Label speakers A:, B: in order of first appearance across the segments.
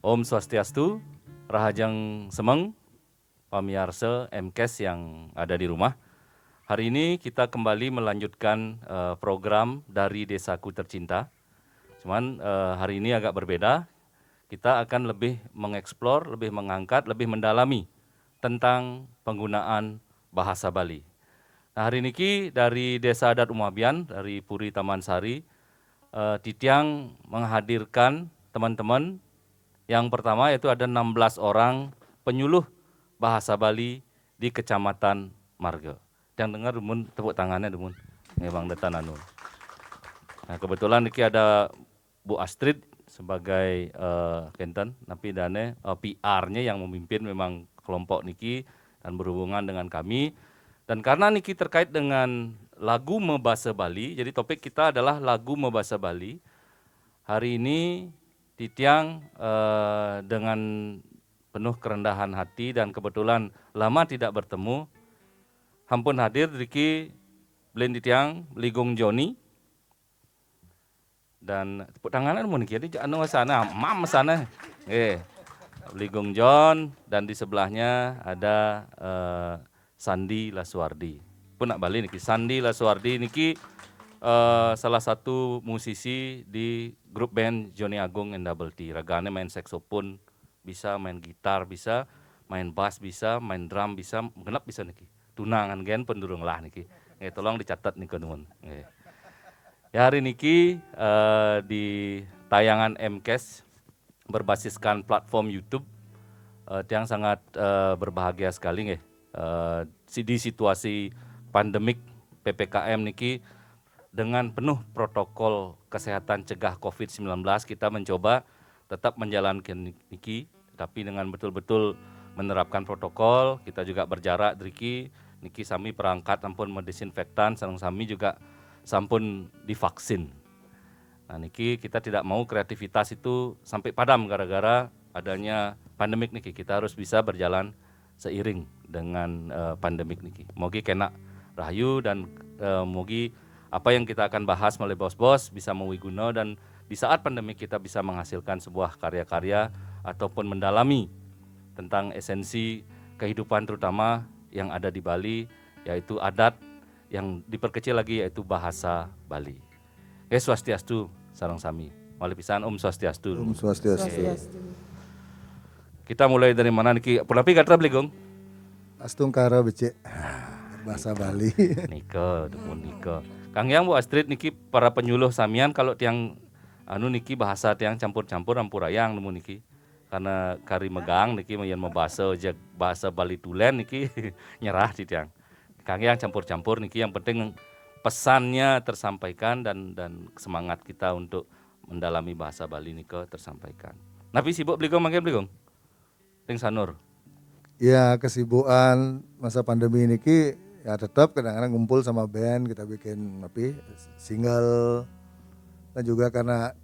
A: Om Swastiastu, Rahajang Semeng, Pamiarsa MKes yang ada di rumah. Hari ini kita kembali melanjutkan program dari Desaku Tercinta. Cuman hari ini agak berbeda. Kita akan lebih mengeksplor, lebih mengangkat, lebih mendalami tentang penggunaan bahasa Bali. Nah, hari ini dari Desa Adat Umabian, dari Puri Taman Sari, Titiang menghadirkan teman-teman. Yang pertama yaitu ada 16 orang penyuluh bahasa Bali di Kecamatan Marga. Yang dengar dumun tepuk tangannya dumun. Memang detan anu. Nah, kebetulan niki ada Bu Astrid sebagai Kenten, tapi dane PR-nya yang memimpin memang kelompok niki dan berhubungan dengan kami. Dan karena niki terkait dengan lagu Mebasa Bali, jadi topik kita adalah lagu Mebasa Bali. Hari ini Titiang dengan penuh kerendahan hati dan kebetulan lama tidak bertemu, hampun hadir Riki Blend Titiang, Ligong Joni, dan tepuk tangannya mau niki jadi anu sana, mam sana, Ligong John dan di sebelahnya ada Sandi Laswardi. Pun nak balik niki Sandi Laswardi niki salah satu musisi di grup band Johnny Agung and Double T. Ragane main saksofon, bisa main gitar, bisa main bass, bisa main drum, bisa genap bisa niki. Tunangan gen pendurung lah niki. Tolong dicatat nih teman. Ya hari niki di tayangan MKes berbasiskan platform YouTube yang sangat berbahagia sekali nggih. Di situasi pandemik PPKM niki dengan penuh protokol kesehatan cegah COVID-19 kita mencoba tetap menjalankan niki, tapi dengan betul-betul menerapkan protokol. Kita juga berjarak niki sami perangkat ampun mendesinfektan, sareng sami juga sampun divaksin. Nah niki kita tidak mau kreativitas itu sampai padam gara-gara adanya pandemik niki. Kita harus bisa berjalan seiring dengan pandemik niki. Mogi kena rahayu dan mogi apa yang kita akan bahas melalui bos-bos bisa mewiguna dan di saat pandemi kita bisa menghasilkan sebuah karya-karya ataupun mendalami tentang esensi kehidupan terutama yang ada di Bali, yaitu adat yang diperkecil lagi yaitu bahasa Bali. Swastiastu sareng sami. Malih pisan Om Swastiastu.
B: Om Swastiastu.
A: Kita mulai dari mana niki? Punapi kata beli gong?
B: Astungkara becek bahasa Bali.
A: Nika, demun nika. Kang Yang Bu Astrid niki para penyuluh samian kalau tiang anu niki bahasa tiang campur-campur ampurayang nemu niki. Karena kari megang niki mayan membahasa aja bahasa Bali tulen niki nyerah di tiang. Kang Yang campur-campur niki yang penting pesannya tersampaikan dan semangat kita untuk mendalami bahasa Bali nika tersampaikan. Napi sibuk beli gong manggil beli gong? Ting Sanur.
B: Ya kesibukan masa pandemi ini ya tetap kadang-kadang ngumpul sama band kita bikin single dan juga karena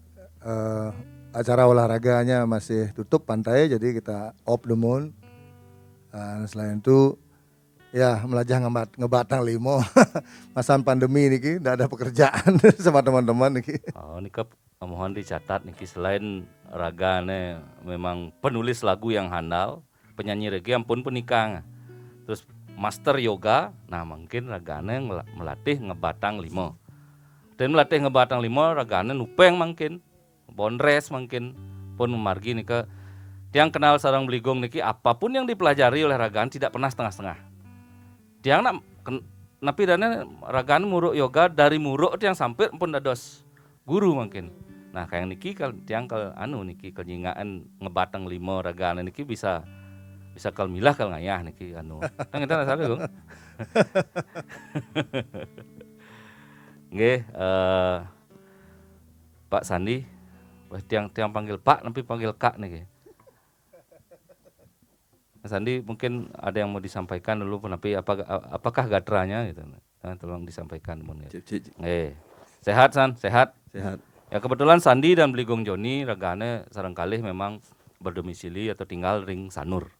B: acara olahraganya masih tutup pantai jadi kita off the moon. Selain itu ya melajah ngebatang limo masa pandemi ini nggak ada pekerjaan sama teman-teman nih.
A: Oh ini mohon dicatat niki selain ragane memang penulis lagu yang handal, penyanyi reggae ampun penikah. Terus master yoga, nah mungkin ragane melatih ngebatang limo. Dan melatih ngebatang limo ragane nupeng mungkin, bonres mungkin, pun margi nika. Tiang kenal sarang beligong niki apapun yang dipelajari oleh ragane tidak pernah setengah-setengah. Tiang napi dana ragane muruk yoga dari muruk tiang sampai pun dados guru mungkin. Nah kayak niki tiang niki kenyingaan ngebatang limo ragane niki bisa kalmilah kal ngayah niki anu. Tang eta salah gong. Nggih, Pak Sandi, tiang panggil Pak tapi panggil Kak niki. Mas Sandi mungkin ada yang mau disampaikan dulu tapi apakah gatranya gitu. Nah, tolong disampaikan mun. Sehat San, sehat.
C: Sehat.
A: Ya kebetulan Sandi dan Beligong Joni ragane sarengkali memang berdomisili atau tinggal ring Sanur.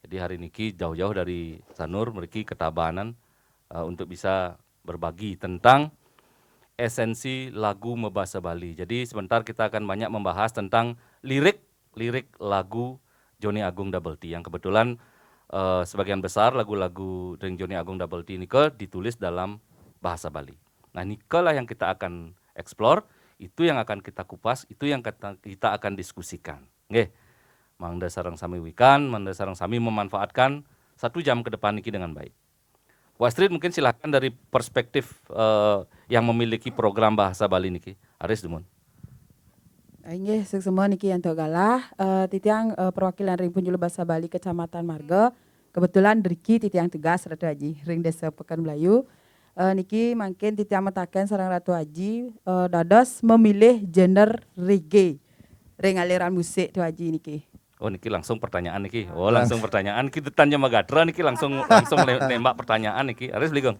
A: Jadi hari niki jauh-jauh dari Sanur mereka ketabanan untuk bisa berbagi tentang esensi lagu Mebasa Bali. Jadi sebentar kita akan banyak membahas tentang lirik lirik lagu Joni Agung Double T yang kebetulan sebagian besar lagu-lagu dari Joni Agung Double T ini ditulis dalam bahasa Bali. Nah, nikalah yang kita akan explore, itu yang akan kita kupas, itu yang kita akan diskusikan. Nggih. Mangda sareng sami wikan, mangda sareng sami memanfaatkan 1 jam ke depan niki dengan baik. Bu Astrid mungkin silahkan dari perspektif yang memiliki program bahasa Bali niki. Aris Dumun.
C: Inggih semua niki yang galah titiang perwakilan ring penjulu bahasa Bali Kecamatan Marga. Kebetulan Driki titiang tegas Ratu Haji ring Desa Pekan Melayu. Niki mungkin titiang metaken sareng Ratu Haji dados memilih genre reggae ring aliran musik tu Haji niki.
A: Oh niki langsung pertanyaan niki. Oh langsung pertanyaan kita tanya Magadra niki langsung nembak pertanyaan niki. Aris Ligong.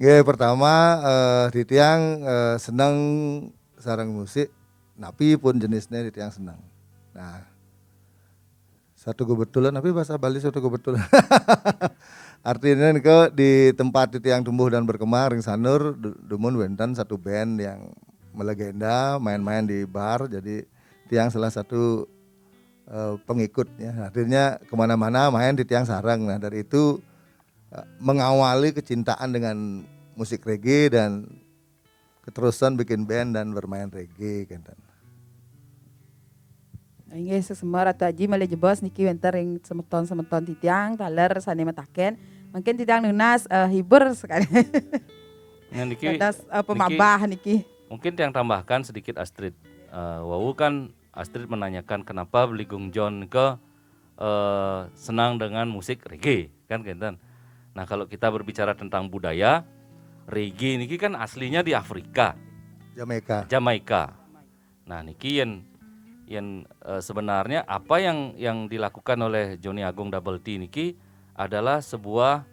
B: Ya pertama titiang senang sarang musik, napi pun jenisnya titiang senang. Nah, satu kebetulan, tapi bahasa Bali satu kebetulan. Artinya niko di tempat titiang tumbuh dan berkembang ring sanur, dumun wentan satu band yang melegenda, main-main di bar, jadi tiang salah satu pengikutnya. Akhirnya kemana-mana main di tiang sarang. Nah dari itu mengawali kecintaan dengan musik reggae dan keterusan bikin band dan bermain reggae kan.
C: Inggih semua Ratu Haji malih jebos niki wenter ring semeton titiang taler sane metaken. Mungkin titiang nunas hibur sekali.
A: Nah, niki
C: Dados pemabah niki.
A: Mungkin yang tambahkan sedikit Astrid. Wawu kan Astrid menanyakan kenapa Ligung John senang dengan musik reggae kan Kenten. Nah kalau kita berbicara tentang budaya, reggae niki kan aslinya di Afrika, Jamaika. Nah niki yang sebenarnya apa yang dilakukan oleh Joni Agung Double T niki adalah sebuah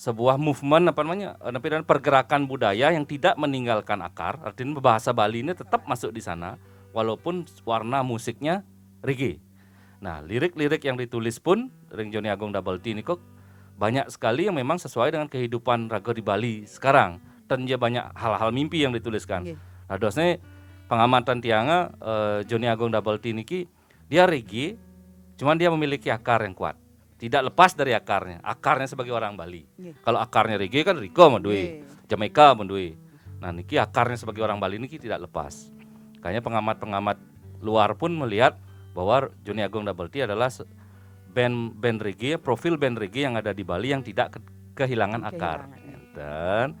A: sebuah movement pergerakan budaya yang tidak meninggalkan akar. Artinya bahasa Bali ini tetap masuk di sana walaupun warna musiknya reggae. Nah, lirik-lirik yang ditulis pun ring Joni Agung Double T ini kok banyak sekali yang memang sesuai dengan kehidupan raga di Bali sekarang. Dan dia banyak hal-hal mimpi yang dituliskan. Okay. Nah, dosnya pengamatan tianga Joni Agung Double T niki dia reggae, cuman dia memiliki akar yang kuat. Tidak lepas dari akarnya sebagai orang Bali. Yeah. Kalau akarnya reggae kan Riko mendui, Jamaika mendui. Nah niki akarnya sebagai orang Bali niki tidak lepas. Kayaknya pengamat-pengamat luar pun melihat bahwa Joni Agung Double T adalah band reggae, profil band reggae yang ada di Bali yang tidak kehilangan akar. Dan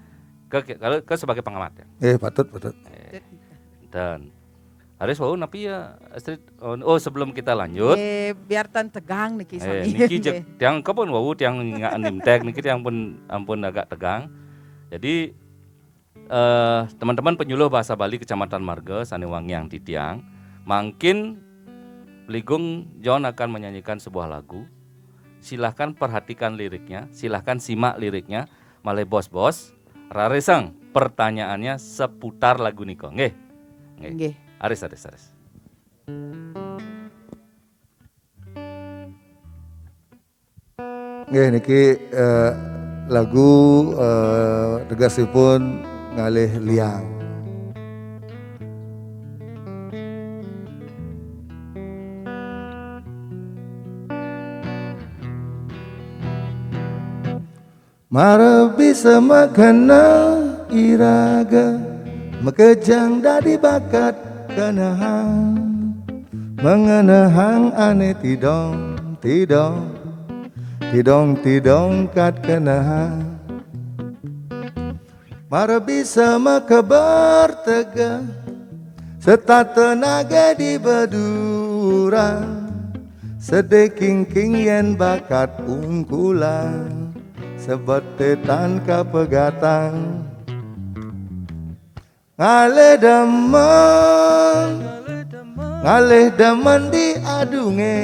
A: ke sebagai pengamat ya.
B: Patut.
A: Dan Aris wau napi ya Astrid. Oh sebelum kita lanjut.
C: Biar tan tegang niki sami.
A: Niki tiang kapun wau tiang nggak nimtek niki tiang ampun agak tegang. Jadi teman-teman penyuluh bahasa Bali Kecamatan Marga Sanewangi yang titiang, mungkin Ligung John akan menyanyikan sebuah lagu. Silahkan perhatikan liriknya, silahkan simak liriknya. Malih bos-bos, raresang pertanyaannya seputar lagu niko. Nggih.
C: Nggih.
A: Aris.
B: Nggih niki lagu tegasipun ngalih liang. Mara bisa makana iraga mekejang dadi bakat kenahang mengenahang ane tidong kat kenahang mara bisa makabar tega serta tenaga di bedura sedeking yen bakat ungkulan sebetetan kapegatang ngalih demen diadunge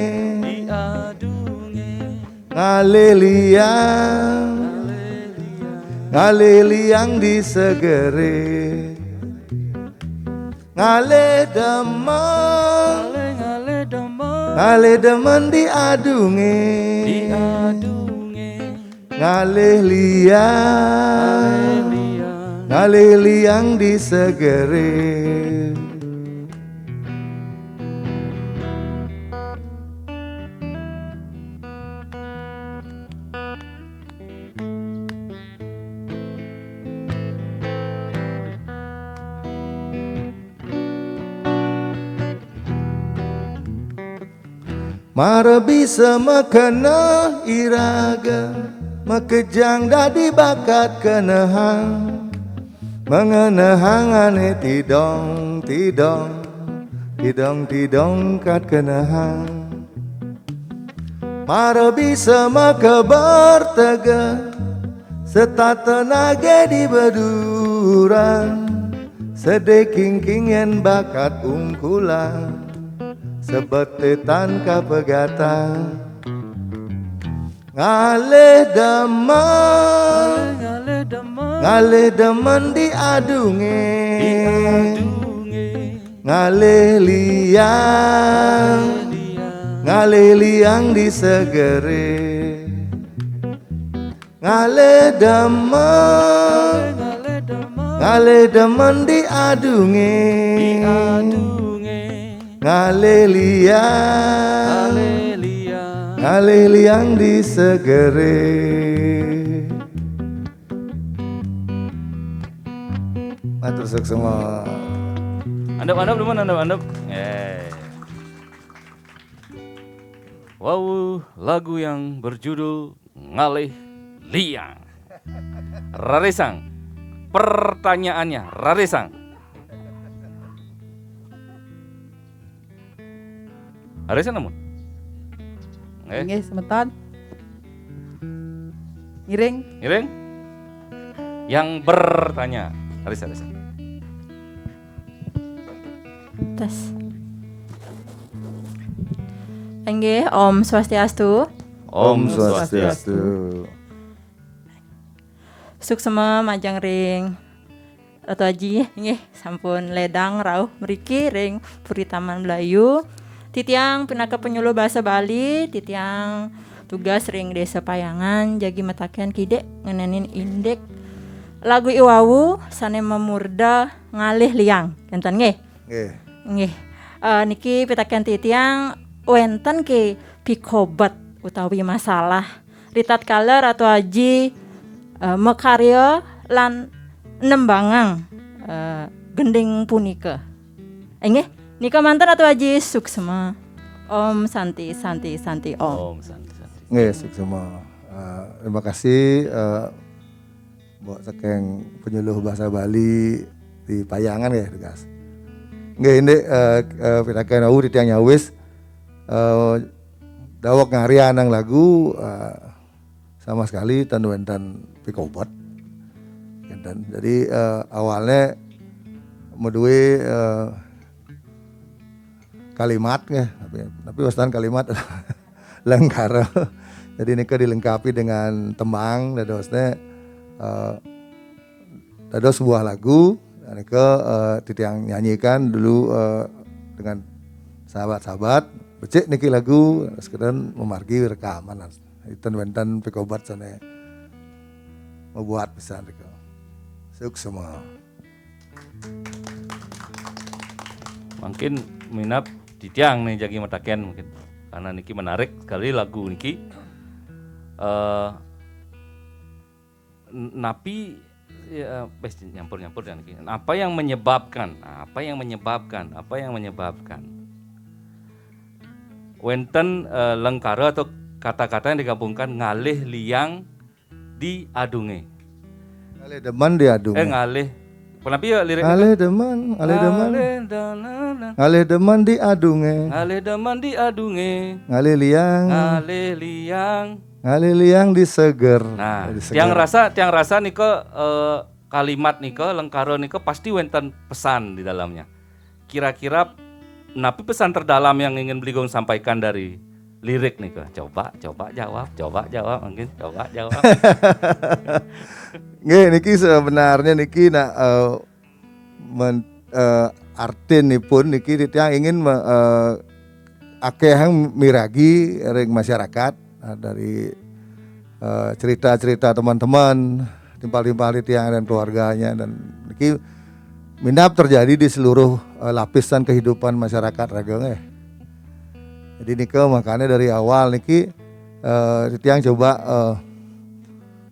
B: ngalih liang di segere ngalih demen diadunge ngalih liang ngalih liang di segere. Mara bisa makana iraga makejang dadi bakat kenehang mengenehang ane tidong tidong tidong tidong kat kenehang. Mara bisa maka bertega setata naga di beduran sedekking kingen bakat ungkulan sebetetan kapegatan ngalih demen diadunge ngalih liang di segere ngalih demen diadunge ngalih liang di segere. Matur suwun semua.
A: Andap belum andap. Wow, lagu yang berjudul Ngalih Liang. Raresang, pertanyaannya Raresang. Raresang namun?
C: Nggih, semeton. Ngiring.
A: Yang bertanya, Raresang.
D: Tes. Nggih, Om Swastiastu.
B: Om Swastiastu.
D: Suksema majang ring Ratu Aji nggih sampun ledang rauh mriki ring Puri Taman Melayu. Titiang pinaka penyuluh bahasa Bali, titiang tugas ring Desa Payangan jagi mataken kidek ngenenin indek lagu Iwawu sane memurda ngalih liang. Enten nggih? Nggih. Niki pitaken titiang wenten ke pikobat utawi masalah ritat kala Ratu Aji mekarya lan nembangang gending punika. Nggih, nika manten Ratu Aji suksema. Om Santi Om.
A: Om Santi.
B: Nggih, suksema. Terima kasih buat saking penyuluh bahasa Bali di Payangan ya, tugas. Nggih, ini pitaken au di tiang nyawis dawak ngarian nang lagu sama sekali tanduentan pikobat. Jadi awalnya medue kalimat ya, tapi wastan kalimat lengkara. Jadi ini dilengkapi dengan tembang dadosnya dados sebuah lagu. Nika titiang nyanyikan dulu dengan sahabat-sahabat. Becik niki lagu sekedar memargi rekaman. Itu wentan pikobat sana membuat pesan itu. Sukses semua.
A: Mungkin minap titiang nih jagi mataken mungkin karena niki menarik sekali lagu niki. Napi ya, nyampur dan niki. Apa yang menyebabkan? Wenten lengkara atau kata-kata yang digabungkan ngalih liang di adunge.
B: Ngalih demen di adunge.
A: Ngalih. Kenapa ya lirik
B: ngalih demen di adunge.
A: Ngalih demen di adunge.
B: Ngalih liang di seger.
A: Nah, tiang rasa nika kalimat nika lengkara nika pasti wenten pesan di dalamnya. Kira-kira napi pesan terdalam yang ingin Bligong sampaikan dari lirik nih kok? Coba jawab mungkin coba jawab.
B: Nggih niki sebenarnya niki nak artinipun niki titiang ingin akehang miragi ring masyarakat dari cerita-cerita teman-teman timpal-timpal titiang dan keluarganya, dan niki minap terjadi di seluruh lapisan kehidupan masyarakat Rageng ya. Jadi niki makanya dari awal niki titiang coba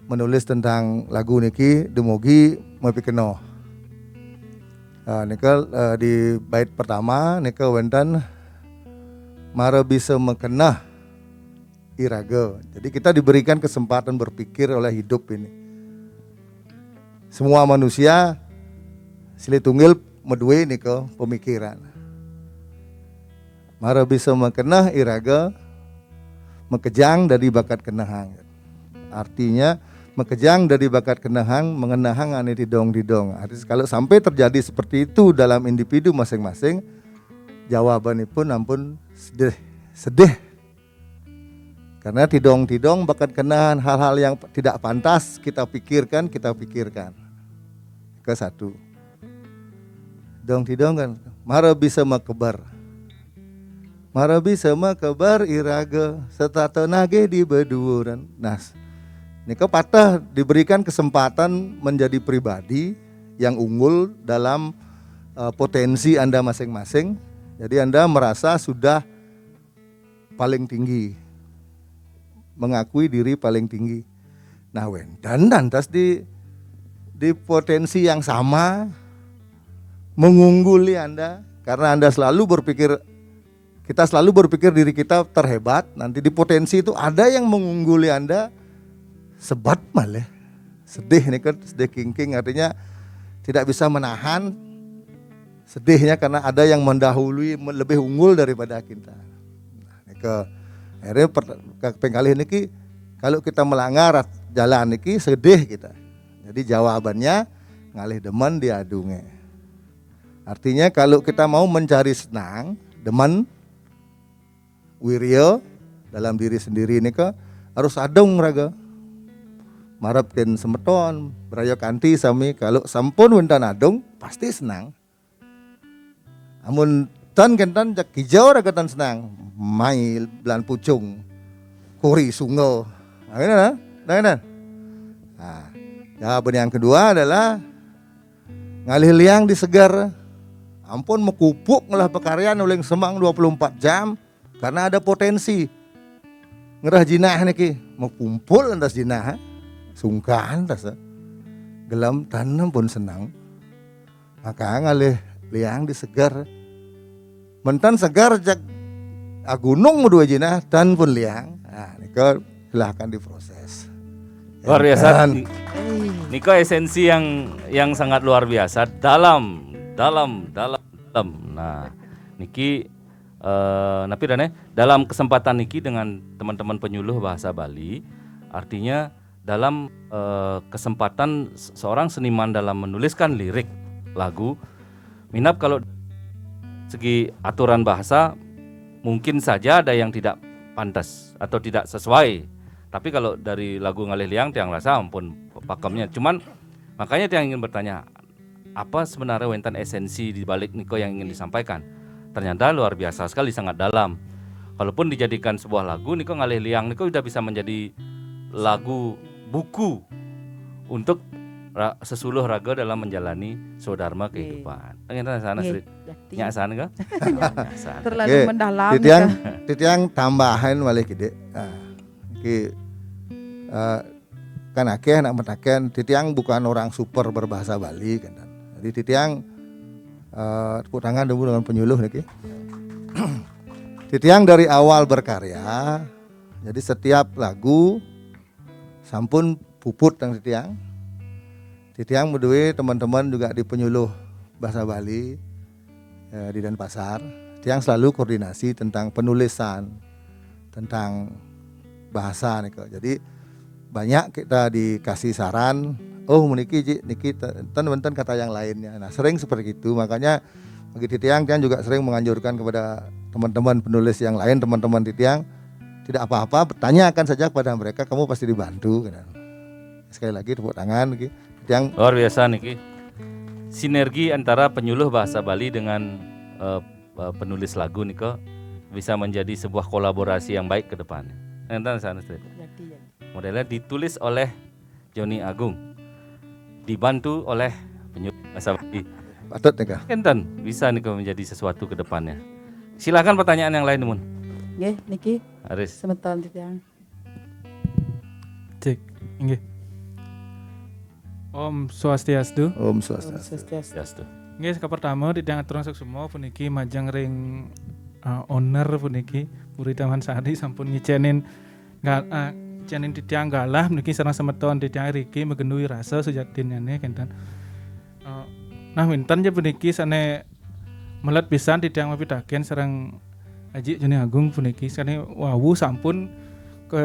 B: menulis tentang lagu niki dumugi mepikeno. Niki di bait pertama niki wonten mare bisa mekenah iraga. Jadi kita diberikan kesempatan berpikir oleh hidup ini. Semua manusia silih tunggil medue niko pemikiran. Mara bisa mekenah iraga, mekejang dari bakat kenahang. Artinya mekejang dari bakat kenahang, mengenahang ane didong. Artinya kalau sampai terjadi seperti itu dalam individu masing-masing, jawabannya pun ampun sedih. Karena tidong bakat kenahan hal-hal yang tidak pantas kita pikirkan. Ke satu. Tidong kan, mara bisa makebar. Mara bisa makebar iraga, setata nage di beduran. Nah, ini patah diberikan kesempatan menjadi pribadi yang unggul dalam potensi Anda masing-masing. Jadi Anda merasa sudah paling tinggi, mengakui diri paling tinggi. Nah, dan lantas di potensi yang sama mengungguli Anda karena Anda kita selalu berpikir diri kita terhebat. Nanti di potensi itu ada yang mengungguli Anda, sebat malah sedih nih kan, sedih king artinya tidak bisa menahan sedihnya karena ada yang mendahului lebih unggul daripada kita. Nah, ini akhirnya pengkalih niki kalau kita melanggar jalan niki sedih kita. Jadi jawabannya ngalih demen diadunge. Artinya kalau kita mau mencari senang, demen, wirya dalam diri sendiri nika harus adung raga. Marapkeun semeton, beraya kanti sami kalau sampun wonten adung pasti senang. Amun tan kentan jak hijau raga tan senang. Mail belan pucung, kuri sungo, nah, jawaban yang kedua adalah ngalih liang di segar. Ampun mekupuk ngelah pekaryan oleh semang 24 jam karena ada potensi ngerah jinah niki mau kumpul antas jinah sungkan tas gelam tanam pun senang, maka ngalih liang di segar mentan segar jak gunung dua jinah dan pun liang. Nah, niko silahkan diproses.
A: Luar biasa. Niko esensi yang sangat luar biasa dalam. Nah, niki napi dane dalam kesempatan niki dengan teman-teman penyuluh bahasa Bali, artinya dalam kesempatan seorang seniman dalam menuliskan lirik lagu, minap kalau segi aturan bahasa mungkin saja ada yang tidak pantas atau tidak sesuai. Tapi kalau dari lagu Ngalih Liang tiang rasa ampun pakemnya. Cuman makanya tiang ingin bertanya, apa sebenarnya wonten esensi di balik niko yang ingin disampaikan? Ternyata luar biasa sekali, sangat dalam. Kalaupun dijadikan sebuah lagu niko Ngalih Liang niko sudah bisa menjadi lagu buku untuk sesuluh raga dalam menjalani sodharma kehidupan. Ternyata sana nya sana ka?
C: Terlalu mendalam.
B: Titiang tambahan malih gede. Iki kan akeh nak metaken titiang bukan orang super berbahasa Bali kan. Jadi titiang tepuk tangan dulu dengan penyuluh niki. Titiang dari awal berkarya. Jadi setiap lagu sampun puput tang titiang. Titiang medue teman-teman juga di penyuluh bahasa Bali di Denpasar. Titiang selalu koordinasi tentang penulisan, tentang bahasa nih. Jadi banyak kita dikasih saran, oh niki ten kata yang lainnya. Nah sering seperti itu, makanya bagi Titiang kan juga sering menganjurkan kepada teman-teman penulis yang lain, teman-teman Titiang tidak apa-apa, tanyakan saja kepada mereka, kamu pasti dibantu. Sekali lagi tepuk tangan. Yang
A: luar biasa niki sinergi antara penyuluh bahasa Bali dengan penulis lagu niko bisa menjadi sebuah kolaborasi yang baik ke depan. Modelnya ditulis oleh Joni Agung, dibantu oleh penyuluh bahasa Bali.
B: Patut nih kak.
A: Enten bisa nih menjadi sesuatu ke depannya. Silakan pertanyaan yang lain mun.
C: Nggih niki
A: Aris.
C: semeton titiang.
E: Cek, nggih. Om Swastiastu.
B: Om
C: Om
B: Swastiastu.
C: Swastiastu.
A: Yes, tuh.
E: Nggih, saka pertama didang aturan semua puniki majang ring owner puniki Puri Taman Sari sampun ngicenin cenin titiang galah puniki sareng semeton titiang riki megendui rasa sejatinane kenten. Nah winten je puniki sane melet pisan titiang mapitaken sareng Aji Joni Agung puniki sane wawu sampun ke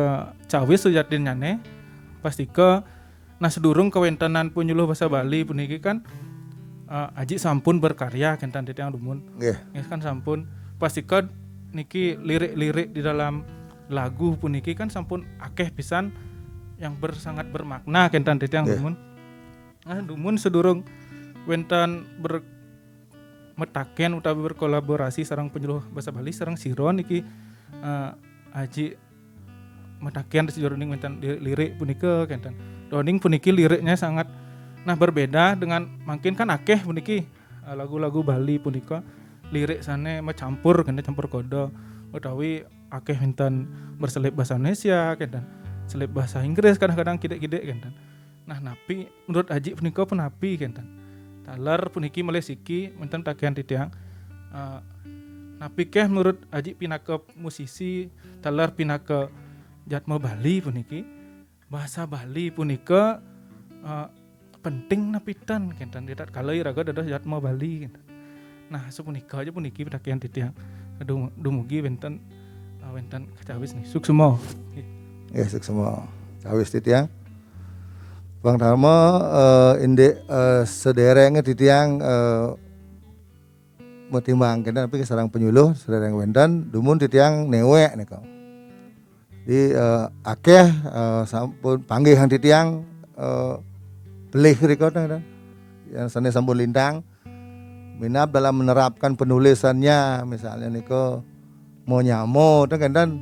E: cawis sejatinane pasti ke nah sedurung kewentenan penyuluh bahasa Bali puniki kan Aji sampun berkarya kentan titiang dumun.
B: Nggih.
E: Ya kan sampun pastikan niki lirik-lirik di dalam lagu puniki kan sampun akeh pisan yang sangat bermakna kentan titiang dumun. Nah dumun sedurung wenten metaken utawi berkolaborasi sareng penyuluh bahasa Bali sareng Siron niki Aji metaken sejroning wenten lirik punika kentan. Doning puniki liriknya sangat berbeda dengan mungkin kan akeh puniki lagu-lagu Bali punika lirik sana mencampur kena campur kodo utawi akeh wonten berselip bahasa Indonesia kentan selip bahasa Inggris kadang-kadang kidek-kidek kentan. Nah napi menurut Aji punika penapi kentan. Talar puniki melesiki wonten tagihan titiang napi keh menurut Aji pinake musisi talar pinake jatma Bali puniki bahasa Bali punika penting napitan kentan tidak kalau iraga dados jatma Bali kentan. Nah sepunika aja puniki pitakian titiang dumugi wenten kacawis nih suksemo.
B: Ya suksemo cawis titiang. Bang Dharma indek sederenge titiang metimbang kentan tapi sareng penyuluh sedereng wenten dumun titiang newek nika. Di akeh sampun panggihan titiang belih riko yang sana sampun lintang minat dalam menerapkan penulisannya misalnya niko mau nyamo kan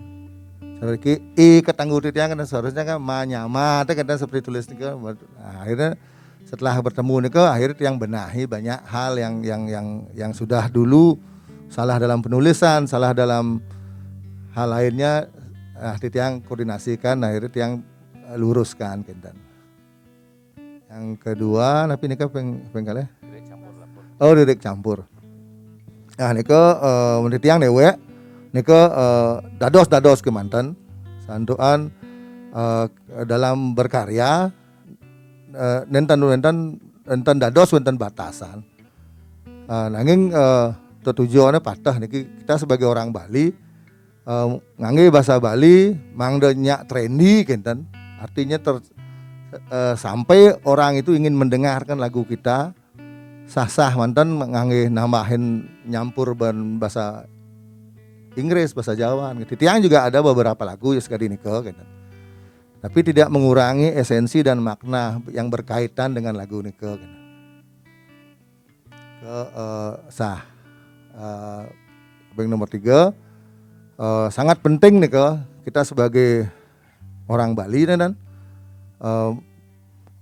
B: seperti ketangguh titiang kan seharusnya kan manyama kan seperti tulis niko akhirnya setelah bertemu niko akhirnya yang benahi banyak hal yang sudah dulu salah dalam penulisan salah dalam hal lainnya titiang koordinasikan akhirnya tiang luruskan kentan. Yang kedua, tapi nika pengkale. Oh, direk campur. Nah, nika menurut tiang dewe, nika dados kemanten, santuan dalam berkarya, nenten dados wenten batasan. Nanging tujuannya patah niki kita sebagai orang Bali ngangge bahasa Bali mangde nyak trendy kenten, artinya sampai orang itu ingin mendengarkan lagu kita sah-sah mantan ngangge nambahin nyampur bahasa Inggris, bahasa Jawa gitu. Tiang juga ada beberapa lagu ya sekali niko gitu. Tapi tidak mengurangi esensi dan makna yang berkaitan dengan lagu niko gitu. Sah. Yang nomor 3 sangat penting niko kita sebagai orang Bali dan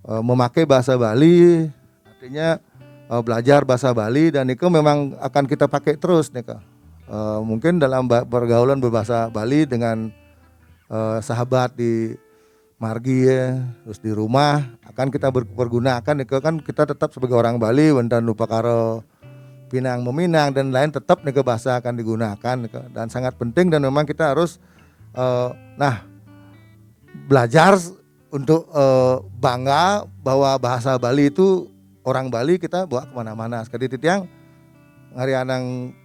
B: memakai bahasa Bali artinya belajar bahasa Bali dan itu memang akan kita pakai terus nih kak. Mungkin dalam pergaulan berbahasa Bali dengan sahabat di margi ya, terus di rumah akan kita pergunakan nih kan kita tetap sebagai orang Bali wonten lupa karo pinang meminang dan lain tetap nih bahasa akan digunakan nih, dan sangat penting dan memang kita harus belajar untuk bangga bahwa bahasa Bali itu orang Bali kita bawa kemana-mana. Sekali titiang ngarianang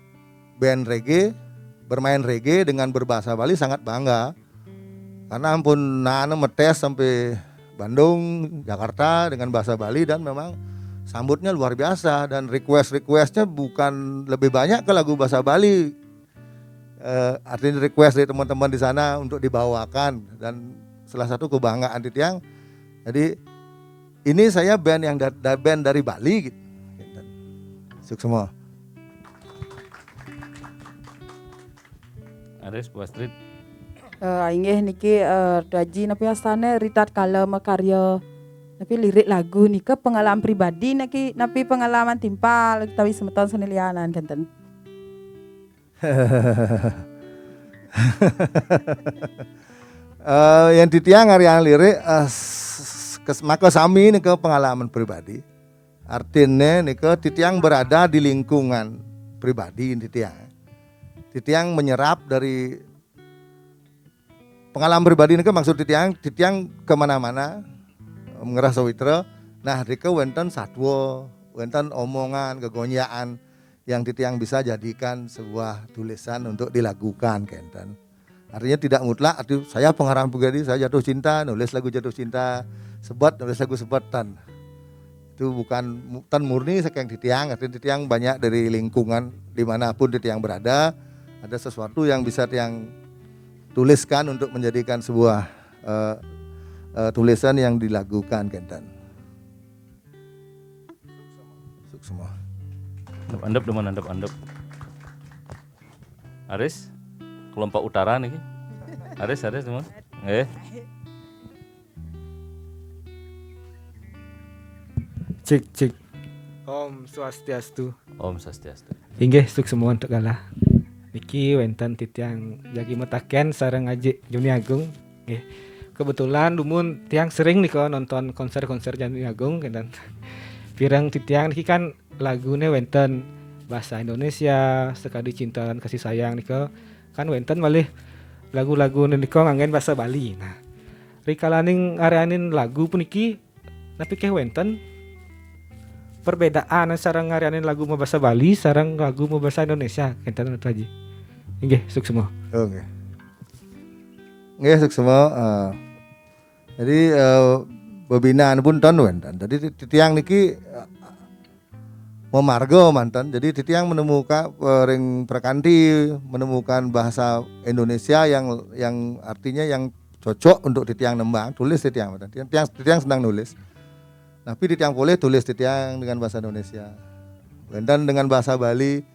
B: band reggae bermain reggae dengan berbahasa Bali sangat bangga. Karena ampun nana metes sampai Bandung, Jakarta dengan bahasa Bali dan memang sambutnya luar biasa dan requestnya bukan lebih banyak ke lagu bahasa Bali. Artinya request dari teman-teman di sana untuk dibawakan dan salah satu kebanggaan titiang. Jadi ini saya band yang band dari Bali gitu. Sukses semua.
A: Aris Bu Astrid.
C: Inggih niki daji napa astane ritat kala makarya Tapi lirik lagu nika pengalaman pribadi napi pengalaman timpal tapi semeton senilianan kanten.
B: Yang ditiang harian lirik maka sami nika pengalaman pribadi. Artinya nika titiang berada di lingkungan pribadi titiang. Titiang menyerap dari pengalaman pribadi nika maksud titiang kemana-mana ngerasa witra. Nah rika wenten satwa, wenten omongan, kegonyaan yang titiang bisa jadikan sebuah tulisan untuk dilakukan kenten. Artinya tidak mutlak, saya pengalaman pribadi, saya jatuh cinta, nulis lagu jatuh cinta, sebat, nulis lagu sebetan. Itu bukan tan murni sekeng titiang, artinya titiang banyak dari lingkungan dimanapun titiang berada, ada sesuatu yang bisa tiang tuliskan untuk menjadikan sebuah tulisan yang dilakukan kenten. Suk semua.
A: Andep demen andep. Aris, kelompok utara nih. Aris teman.
F: Cek. Om Swastiastu.
A: Om Swastiastu.
F: Inggih suk semua untuk kalah. Niki wenten titiang jagi metaken sareng Aji Joni Agung. Nggih. Kebetulan dumun tiang sering nih kok nonton konser-konser Joni Agung dan pirang titiang niki kan lagune wenten bahasa Indonesia, sekali cinta dan kasih sayang nih kok. Kan wenten malih lagu-lagu niko nganggen bahasa Bali. Nah, rikalaning areanin lagu puniki napi keh wenten perbedaan sareng ngarianin lagu mau bahasa Bali sareng lagu mau bahasa Indonesia kenten itu aja. Nggih, suk semua.
B: Oke. Nggih, suk semua. Jadi bebinaan pun ton wenten. Jadi titiang niki memargo mantan. Jadi titiang menemukan ring perkanti menemukan bahasa Indonesia yang artinya yang cocok untuk titiang nembang, tulis titiang mantan. Titiang sedang nulis. Tapi titiang boleh tulis titiang dengan bahasa Indonesia. Dan dengan bahasa Bali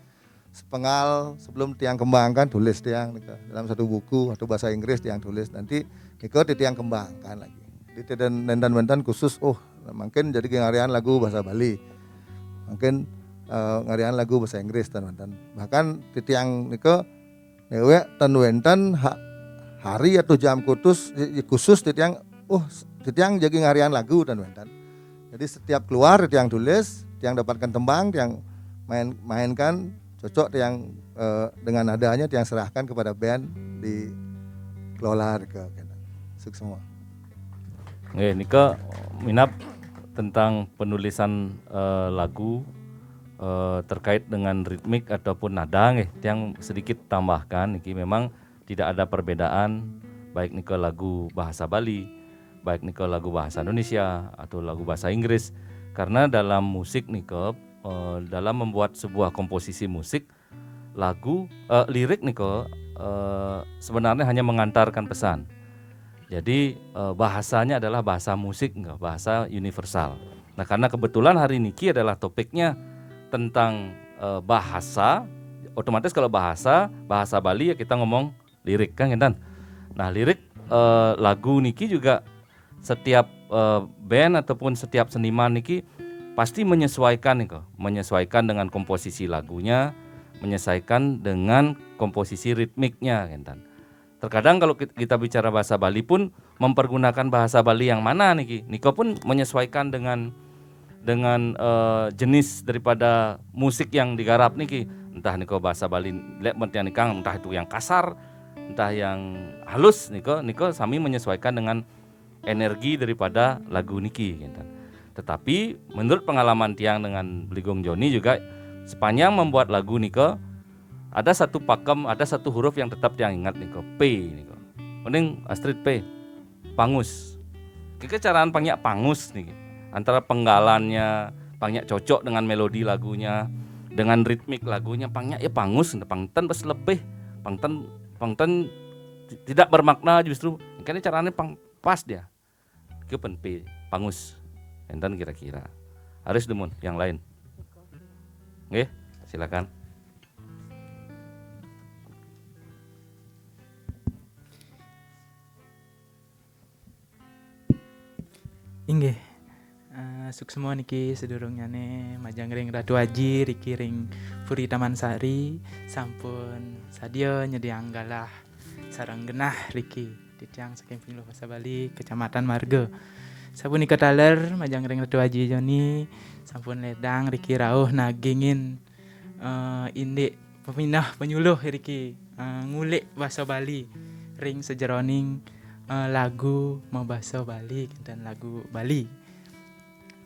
B: sepenggal sebelum tiang kembangkan tulis tiang dalam satu buku atau bahasa Inggris tiang tulis nanti niko tiang kembangkan lagi. Jadi dan khusus mungkin jadi ngarian lagu bahasa Bali. Mungkin ngarian lagu bahasa Inggris dan bahkan tiang niko newe tan wenten hari atau jam khusus titiang jadi ngarian lagu dan wenten. Jadi setiap keluar tiang tulis, tiang dapatkan tembang, tiang mainkan cocok tiang dengan nadanya tiang serahkan kepada band di kelola ke suk semua.
A: Nika minap tentang penulisan lagu terkait dengan ritmik ataupun nada yang sedikit tambahkan niki memang tidak ada perbedaan baik nika lagu bahasa Bali, baik nika lagu bahasa Indonesia atau lagu bahasa Inggris karena dalam musik nika dalam membuat sebuah komposisi musik lagu lirik nika sebenarnya hanya mengantarkan pesan. Jadi bahasanya adalah bahasa musik, bahasa universal. Nah karena kebetulan hari niki adalah topiknya tentang bahasa, otomatis kalau bahasa Bali ya kita ngomong lirik kan kan. Nah lirik lagu niki juga setiap band ataupun setiap seniman niki pasti menyesuaikan dengan komposisi lagunya, menyesuaikan dengan komposisi ritmiknya kan. Terkadang kalau kita bicara bahasa Bali pun mempergunakan bahasa Bali yang mana Niko pun menyesuaikan dengan jenis daripada musik yang digarap niki. Entah Niko bahasa Bali yang nikang, entah itu yang kasar, entah yang halus Niko sami menyesuaikan dengan energi daripada lagu niki gitu. Tetapi menurut pengalaman tiang dengan Bligong Joni juga sepanjang membuat lagu Niko ada satu pakem, ada satu huruf yang tetap tiang ingat Niko, P Niko. Mending Astrid P, pangus. Kira caraan pangyak pangus nih. Antara penggalannya, pangyak cocok dengan melodi lagunya, dengan ritmik lagunya, pangyak ya pangus, pangten bes lebih, pangten tidak bermakna justru. Karena caranya pas dia. Ke P, pangus. Enten kira-kira. Harus demun yang lain. Oke, silakan.
F: Inggih.
G: Suksmo niki sedurungnya nih majang ring Ratu Aji Riki ring Puri Taman Sari sampun sadio nyediang galah sareng genah Riki titiang saking Penyuluh Basa Bali Kecamatan Marga. Sabun ika taler majang ring Ratu Aji Joni sampun ledang Riki rauh nagingin indik peminah penyuluh Riki ngulik basa Bali ring sejeroning lagu mau basa Bali dan lagu Bali.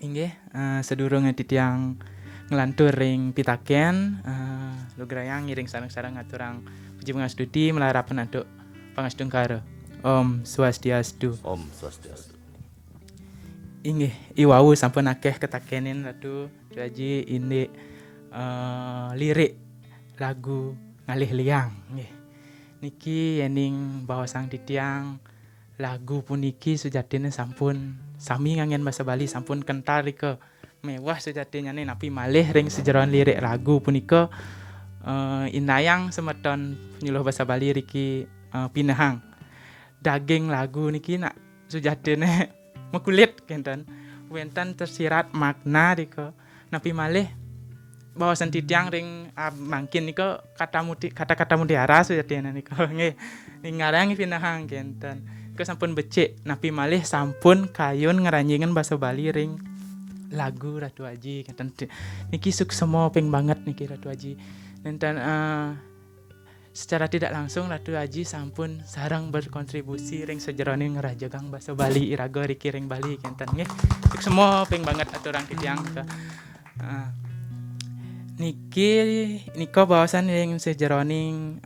G: Inggih sedurunge titiang nglantur ring pitaken lugrayang ngiring sareng-sareng ngaturang puji pangastuti melarapen aduk pangastungkara. Om Swastiastu.
A: Om Swastiastu.
G: Inggih iwau sampun akeh ketakenin Ratu Aji indik lirik lagu Ngalih Liang nggih. Niki yening bahasang titiang lagu puniki sejatine sampun sami ngangen basa Bali sampun kental rika mewah sejatinya nih napi malih ring sejeroan lirik lagu punika inayang semeton penyuluh basa Bali riki pinehang daging lagu niki nak sejatine mekulit kenten wenten tersirat makna rika napi malih bawasan titiang ring mangkin nika kata-kata mutiara sejatine nika nggih ningarang pinehang kenten sampun becik napi malih sampun kayun ngeranjingan basa Bali ring lagu Ratu Aji kenten niki suksemo ping banget niki Ratu Aji nenten secara tidak langsung Ratu Aji sampun sarang berkontribusi ring sejeroning ngerajagang basa Bali iraga riki ring Bali kenten nggih suksemo ping banget aturang titiang niki nika bawasan yang sejeroning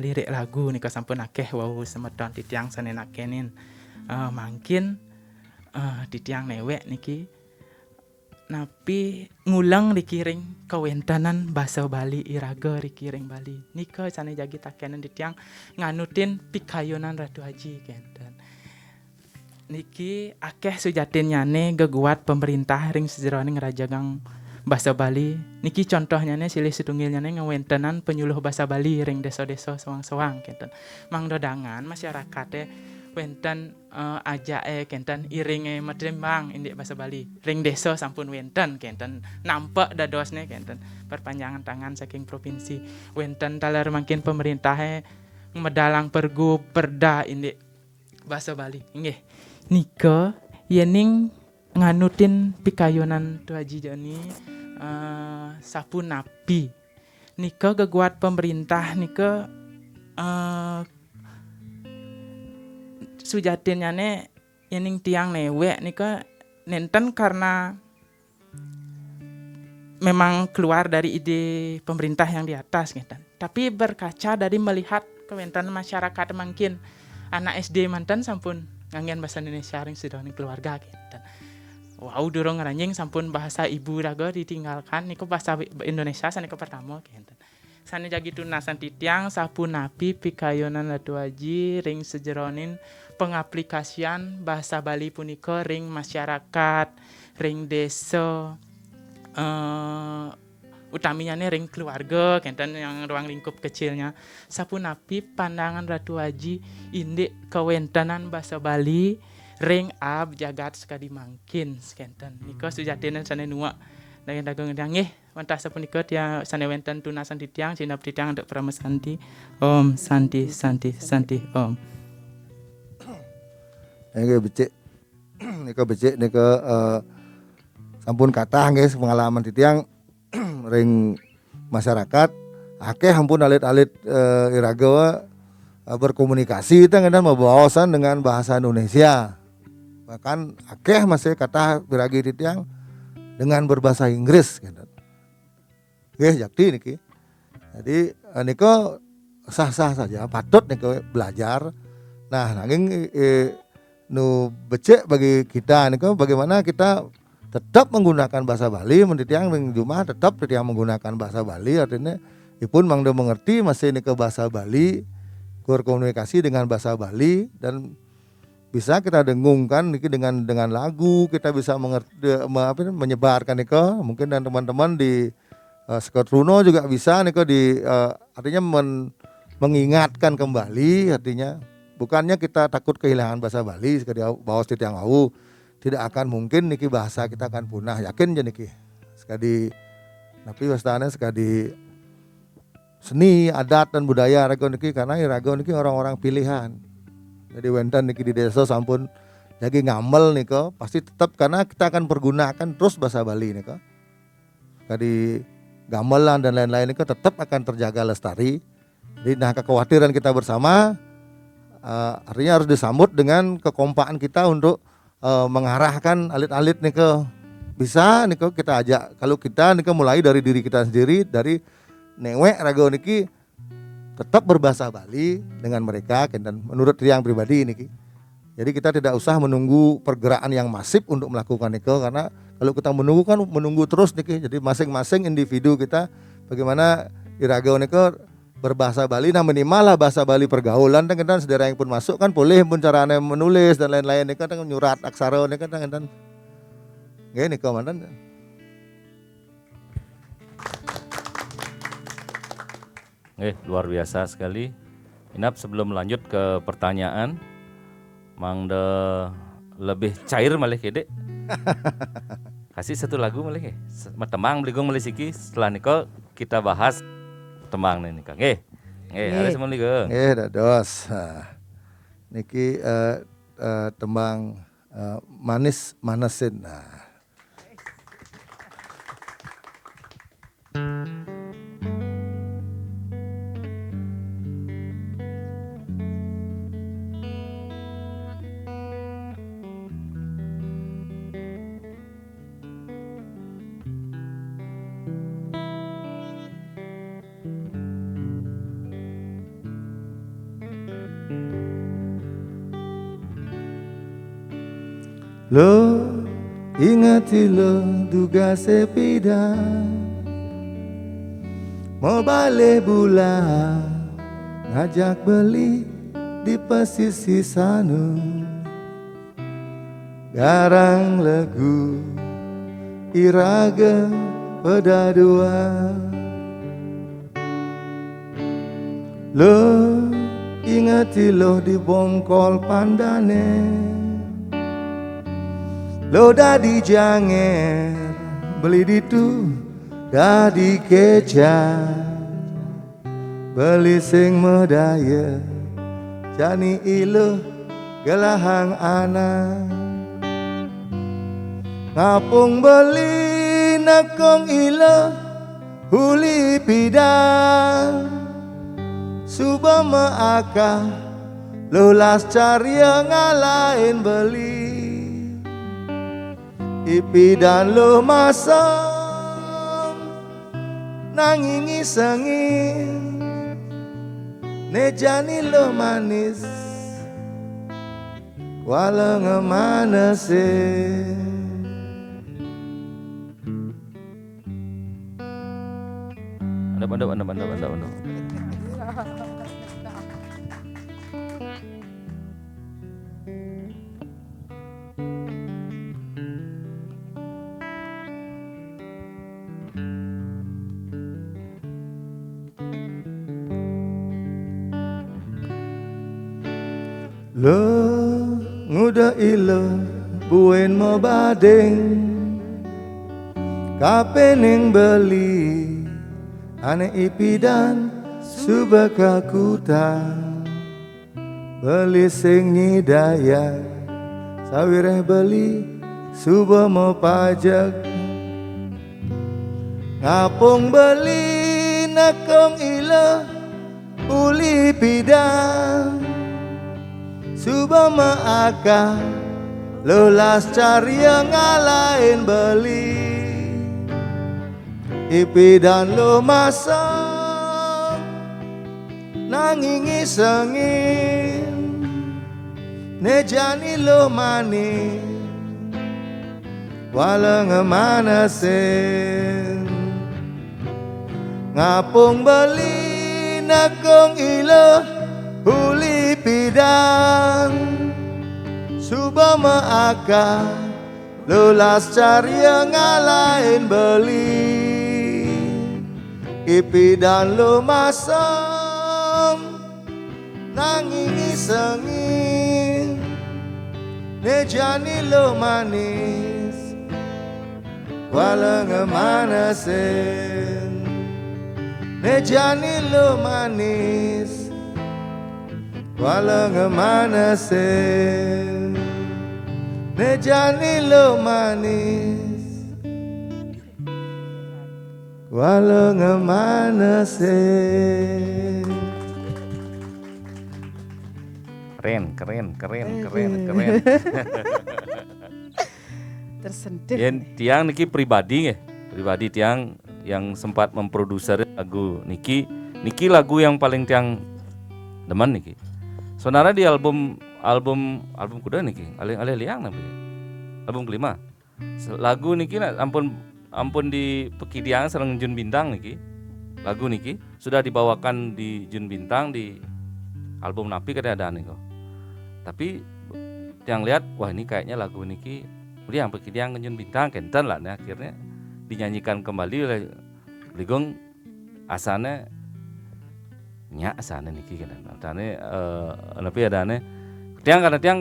G: lirik lagu nika sampun akeh wau semeton titiang sanenakenin mangkin titiang newek niki napi ngulang riki ring kawentanan basa Bali iraga riki ring Bali nika sane jagi takenan titiang nganutin pikayunan Ratu Aji kenten niki akeh sujatin nyane geguat pemerintah ring sejeroning ngerajagang basa Bali niki contohnya nih silih setunggalnya nih ngewentenan penyuluh basa Bali ring desa-desa sewang-sewang kenten mangdodangan masyarakatnya wenten aja kenten iringe madrembang indik basa Bali ring desa sampun wenten kenten nampak dadosne kenten perpanjangan tangan saking provinsi wenten taler mungkin pemerintahnya medalang pergub perda indik basa Bali nggih nika yening nganutin pikayunan Tu Haji Joni sapu napi nika geguat pemerintah nika sujatinnya ne yening tiang newek nika nenten karena memang keluar dari ide pemerintah yang di atas gitu. Tapi berkaca dari melihat kewentan masyarakat mungkin anak SD mantan sampun ngangen bahasa Indonesia ring sedone keluarga gitu. Wow, durung ngeranjing sampun bahasa ibu raga ditinggalkan niku bahasa Indonesia sanika pertama kenten. Sane jagi tunasan titiang sapu napi pikayonan Ratu Aji ring sejeronin pengaplikasian bahasa Bali punika ring masyarakat, ring desa utaminya ring keluarga kenten yang ruang lingkup kecilnya. Sapu napi pandangan Ratu Aji indik kawentanan bahasa Bali ring ab jagat sekali mangkin skenten nika sujatine sane nuak dengan dagang nggih wantah sapunika tia sane wenten tunasan titiang sinap titiang untuk pramesanti om santi santi santi om
B: nggih becik nika sampun kathah nggih pengalaman titiang ring masyarakat akeh ampun alit-alit iraga berkomunikasi kita ngedan mabawasan dengan bahasa Indonesia. Bahkan akeh masih kata biragi titiang dengan berbahasa Inggris gitu. Nggih jakti niki. Jadi niko sah-sah saja, patut niko belajar. Nah, nanging nu becek bagi kita niko bagaimana kita tetap menggunakan bahasa Bali, mentitiang ring Jumat tetap titiang menggunakan bahasa Bali artinya ipun mangdo mengerti masih niko bahasa Bali, berkomunikasi dengan bahasa Bali dan bisa kita dengungkan niki dengan lagu kita bisa mengerti menyebarkan niko mungkin dan teman-teman di Sekot Runo juga bisa niko di artinya mengingatkan kembali artinya bukannya kita takut kehilangan bahasa Bali sekali bawas titiang au tidak akan mungkin niki bahasa kita akan punah, yakin je niki. Sekadi tapi wastana sekadi seni, adat dan budaya rago niki karena rago niki orang-orang pilihan. Jadi wenten niki di desa sampun jadi ngamel niko pasti tetap karena kita akan pergunakan terus bahasa Bali niko. Sekadi gamelan dan lain-lain niko tetap akan terjaga lestari. Jadi nah kekhawatiran kita bersama artinya harus disambut dengan kekompakan kita untuk mengarahkan alit-alit nih ke bisa nih kita ajak kalau kita nih mulai dari diri kita sendiri dari newek rago niki tetap berbahasa Bali dengan mereka dan menurut Riang pribadi niki jadi kita tidak usah menunggu pergerakan yang masif untuk melakukan niko karena kalau kita menunggu kan menunggu terus niki jadi masing-masing individu kita bagaimana di rago niko berbahasa Bali, nah minimal lah bahasa Bali pergaulan kan saudara yang pun masuk kan boleh pun caranya menulis dan lain-lain ini kan nyurat aksara ini kan gini komandan.
A: Luar biasa sekali. Inap sebelum lanjut ke pertanyaan, mang de lebih cair malih kede. Kasih satu lagu malih temang beligong malih siki setelah niko kita bahas tembang nih Kang. Ada semua nih Kang.
B: Dados. Niki tembang manis manasin. Lo ingati lo duga sepida mau balik bulan ngajak beli di pesisir sana garang lagu iraga pada dua lo ingati lo di bongkol pandane lo dadi janger beli ditu dadi kejar beli sing medaya jani ilo gelahang anak ngapung beli nakong ilo huli pidang suba maaka lulas carya ngalain beli ipi dan lo masam nangingi sengin nejani lo manis walau ngemanasin
A: Anda.
B: Lo nguda ilo buen mau badeng kapening beli ane ipi dan subaka kuta beli sing nyidaya sawireh beli suba mau pajak ngapung beli nakong ilo uli pidang suba maaka lulas carya ngalain beli ipi dan lo masam nangingi sengin nejani lo manis walau ngemanasin ngapung beli nakong ilo huli pidang suba maaka lulas carya ngalain beli ipi dan lo masam nangingi sengin nejani lo manis walang manasin nejani lo manis walang manasin nejani lo manis walang manasin.
A: Keren.
C: Tersentuh.
A: Tiang niki pribadi tiang yang sempat memproduser lagu niki lagu yang paling tiang demen niki. Sebenarnya di album kuda niki, alih liang nabi. Album kelima. Lagu niki ampun di Pekidiang sareng Jun Bintang niki. Lagu niki sudah dibawakan di Jun Bintang di album Napi kada ada nih kok. Tapi yang lihat wah ini kayaknya lagu niki yang Pekidiang Jun Bintang kenten lah. Nah, akhirnya dinyanyikan kembali oleh Ligong asane nya asane niki kan. Asane napi adane karena tiang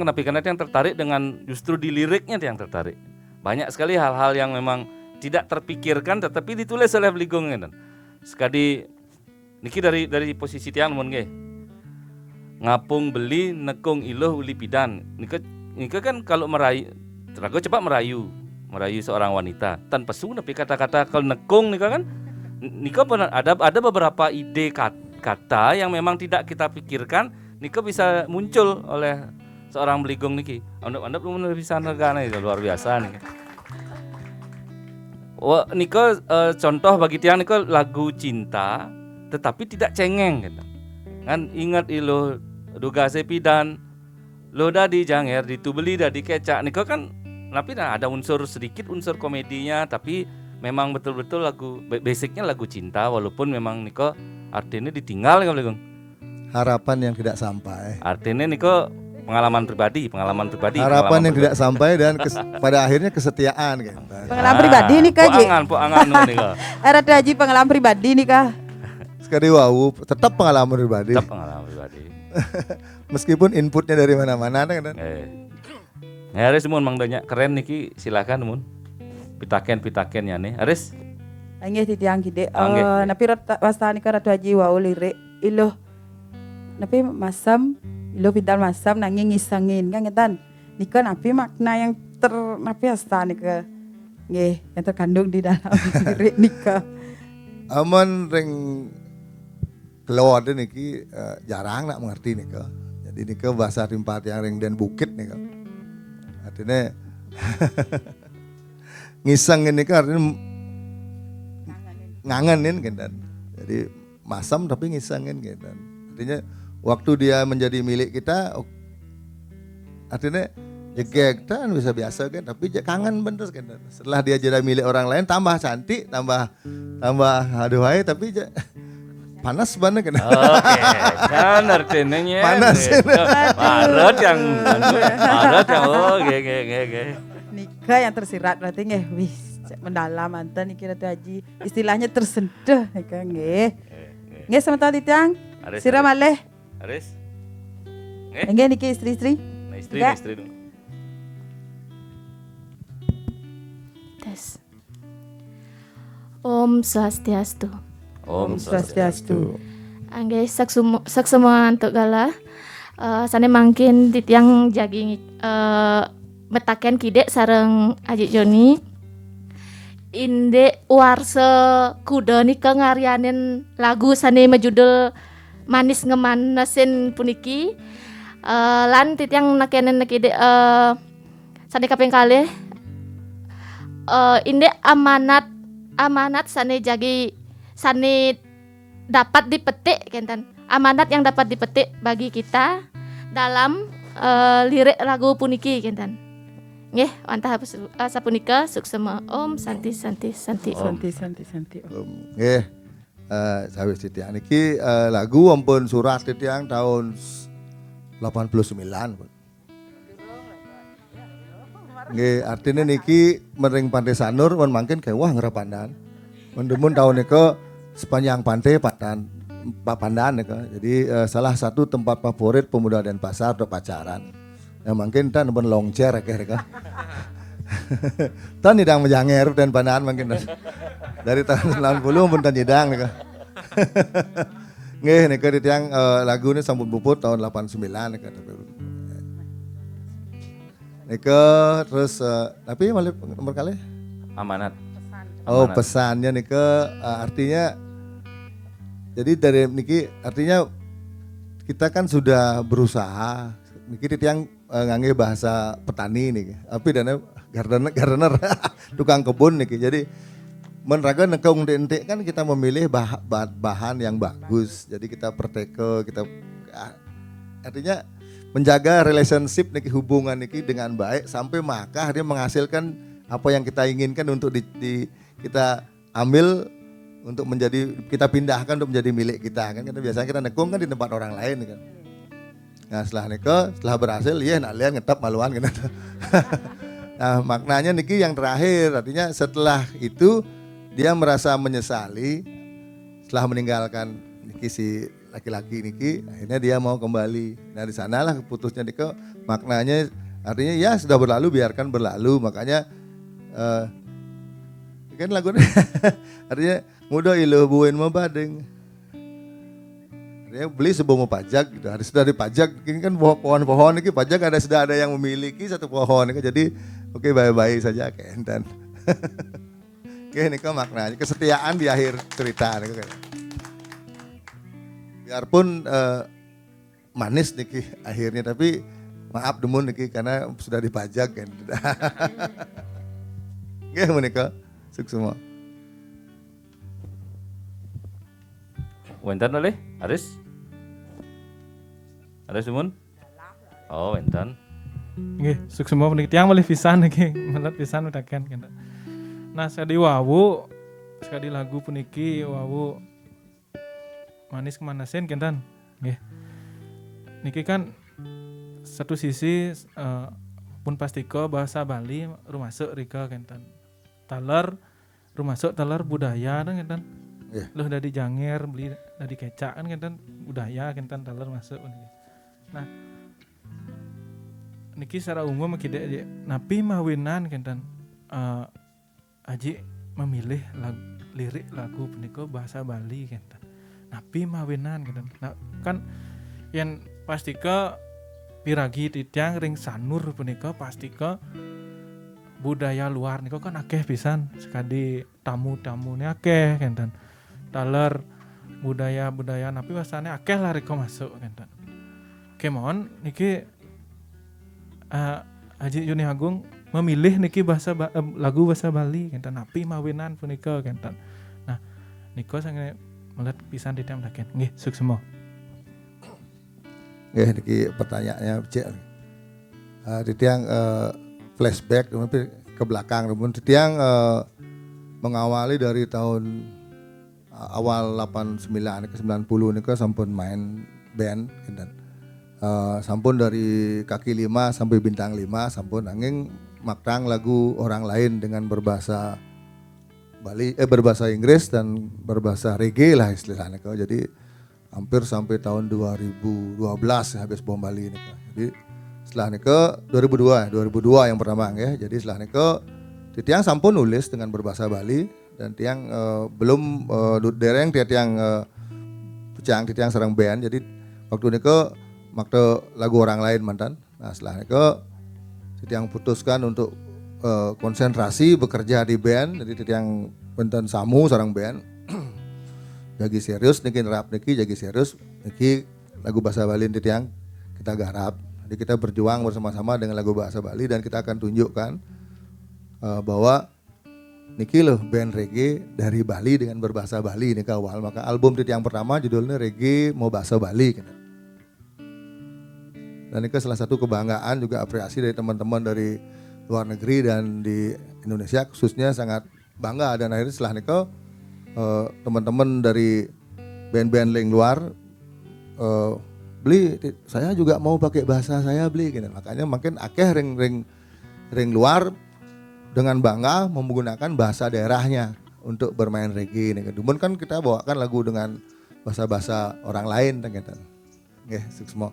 A: tertarik dengan justru di liriknya tiang tertarik. Banyak sekali hal-hal yang memang tidak terpikirkan tetapi ditulis oleh Ligong kan. Sekali niki dari posisi tiang mun nggih. Ngapung beli nekung iluh uli pidan. Nika kan kalau merayu Rago cepat merayu seorang wanita tanpa su tapi kata-kata kalau nekung nika kan nika ada beberapa ide kata yang memang tidak kita pikirkan nika bisa muncul oleh seorang Beligong niki. Anda belum bisa negana itu luar biasa nih. Wah, nika contoh bagi tiang nika lagu cinta tetapi tidak cengeng gitu. Kan ingat ilo duga sepidan lo dadi janger ditubeli dadi kecak nika kan tapi ada unsur komedinya tapi memang betul-betul lagu basicnya lagu cinta walaupun memang niko artinya ditinggal kan Beligong.
B: Harapan yang tidak sampai.
A: Artinya niko pengalaman pribadi.
B: Harapan yang tidak sampai dan pada akhirnya kesetiaan kan.
C: Pengalaman pribadi nih Kak Ji.
A: Poangan nika.
C: Era Haji pengalaman pribadi nih Kak.
B: Sekali wow, tetap pengalaman pribadi. Meskipun inputnya dari mana-mana kan.
A: Aris mun Mang Donya keren niki silakan mun. Pitaken-pitakennya nih. Aris.
C: Nggih titiang gede. Napi wastani ka Ratu Haji wau lirik iluh. Napi masam iluh pintar masam nanging ngisengin kan ngetan. Nika napi makna yang napi wastani ke nggih yang terkandung di dalam lirik nika.
B: Aman ring keluar niki jarang nak mengerti nika. Jadi nika bahasa rimpat yang ring dan bukit nika. Artinya ngisengin nika artinya ngangenin kan. Jadi masam tapi ngisengin kan. Artinya waktu dia menjadi milik kita artinya jegek kan bisa biasa kan tapi kangen bener kan. Setelah dia jadi milik orang lain tambah cantik, tambah aduhai tapi panas banget kan.
A: Oke, kan artinya
B: panas.
A: Marot yang oke.
C: Nika yang tersirat berarti nggih wis mendalam mantan niki Ratu Haji istilahnya tersentuh nika nggih. Nggih sementara titiang siram malih.
A: Aris.
C: Nggih niki istri-istri.
A: Nah, istri dulu.
H: Tes. Om Swastiastu.
C: Om Swastiastu.
H: Angge sak semua untuk gala. Sane mangkin titiang jagi metaken kide sareng Aji Joni. Inde warse kuda nika ngarianin lagu sane majudul Manis Ngemanesin puniki. Lan titiang nakenen kide sane kaping kalih. Inde amanat sane jagi sane dapat dipetik kenten amanat yang dapat dipetik bagi kita dalam lirik lagu puniki kenten nggih wantah sapunika suksema Om santi
B: Nggih sawis titiang niki lagu ampun surat titiang tahun 89 nggih artinya niki mering Pantai Sanur mun mangkin kewah ngerapandan mun tahun niko sepanjang pantai Pandan ya. Jadi salah satu tempat favorit pemuda Denpasar untuk pacaran. Nah mungkin tan ben longcer akhirnya. Tan hidang menjanger dan panaan mungkin dari tahun 90 pun tan hidang nih. Nggih nika titiang lagu ini sampun puput tahun 89 nika. Nika terus tapi malah nomor kali
A: Amanat.
B: oh
A: Amanat.
B: pesannya nika artinya jadi dari niki artinya kita kan sudah berusaha niki titiang ngangge bahasa petani nih tapi dana gardener tukang kebun niki jadi menraga nekung ente kan kita memilih bahan yang bagus jadi kita perteke kita artinya menjaga relationship niki hubungan niki dengan baik sampai maka dia menghasilkan apa yang kita inginkan untuk kita ambil untuk menjadi kita pindahkan untuk menjadi milik kita kan karena biasanya kita nekung kan di tempat orang lain kan. Nah setelah berhasil ya nak lian ngetap maluan kan. Nah maknanya niki yang terakhir artinya setelah itu dia merasa menyesali setelah meninggalkan niki si laki-laki niki akhirnya dia mau kembali. Nah di sanalah putusnya niki maknanya artinya ya sudah berlalu biarkan berlalu makanya kan lagunya artinya mudah iluh buin mau badeng. Artinya beli sebelum mau pajak gitu. Harus sudah dipajak. Ini kan pohon-pohon ini pajak sudah ada yang memiliki satu pohon ini jadi oke bye-bye saja kentan. Oke ini kan maknanya kesetiaan di akhir cerita ini kan. Biarpun manis niki akhirnya tapi maaf demun niki karena sudah dipajak kan. Oke menika sukses semua.
A: Wenten oleh Aris? Aris Sumun? Oh, wenten.
E: Nggih, sukses semua puniki tiyang malih pisan niki, melet pisan utaken kena. Nah, sekali wawu sekali lagu puniki wawu manis kemanasin kentan. Nggih. Niki kan satu sisi pun pastiko bahasa Bali rumasuk rika kentan. Taler rumasuk taler budaya kan kentan.
B: Yeah.
E: Loh dari janger beli dari kecak kan kentan budaya kentan taler masuk puniki. Nah, niki secara umum kita aja. Napi mawinan kentan aji memilih lirik lagu punika bahasa Bali kentan. Napi mawinan kentan. Nah, kan yang pasti ke piragi titiang ring sanur punika pasti ke budaya luar niko kan akeh pisan sekali tamu-tamune akeh kentan. Taler budaya-budaya napi wasane akeh lah riko masuk kentan. Kemon niki Haji Yuni Agung memilih niki lagu bahasa Bali kentan napi mawinan punika kentan. Nah, niko sange melihat pisan di tiang daken. Nggih, sukses semua.
B: Nggih niki pertanyaannya cek. Di tiang flashback ke belakang namun di tiang mengawali dari tahun awal 89 ke 90 niki sampun main band kentan. Sampun dari kaki 5 sampai bintang 5 sampun angin makrang lagu orang lain dengan berbahasa Bali berbahasa Inggris dan berbahasa reggae lah istilahnya kau. Jadi hampir sampai tahun 2012 habis bom Bali ini kau. Jadi setelah nike 2002 yang pertama ya. Jadi setelah nike tiang sampun nulis dengan berbahasa Bali dan tiang belum dereng tiang pecang tiang serang band. Jadi waktu nike waktu lagu orang lain mantan. Nah setelah nike tiang putuskan untuk konsentrasi bekerja di band. Jadi tiang benten samu sarang band. Jadi serius niki rap niki jadi serius niki lagu bahasa Bali tiang kita garap. Jadi kita berjuang bersama-sama dengan lagu bahasa Bali dan kita akan tunjukkan bahwa niki loh band reggae dari Bali dengan berbahasa Bali ini awal. Maka album yang pertama judulnya Reggae Mau Bahasa Bali. Dan ini salah satu kebanggaan juga apresiasi dari teman-teman dari luar negeri dan di Indonesia khususnya sangat bangga. Dan akhirnya setelah niko teman-teman dari band-band lain luar beli saya juga mau pakai bahasa saya beli gitu. Makanya makin akeh ring luar dengan bangga menggunakan bahasa daerahnya untuk bermain reggae ini. Kemudian kan kita bawakan lagu dengan bahasa-bahasa orang lain gitu. Nggih, sukses semua.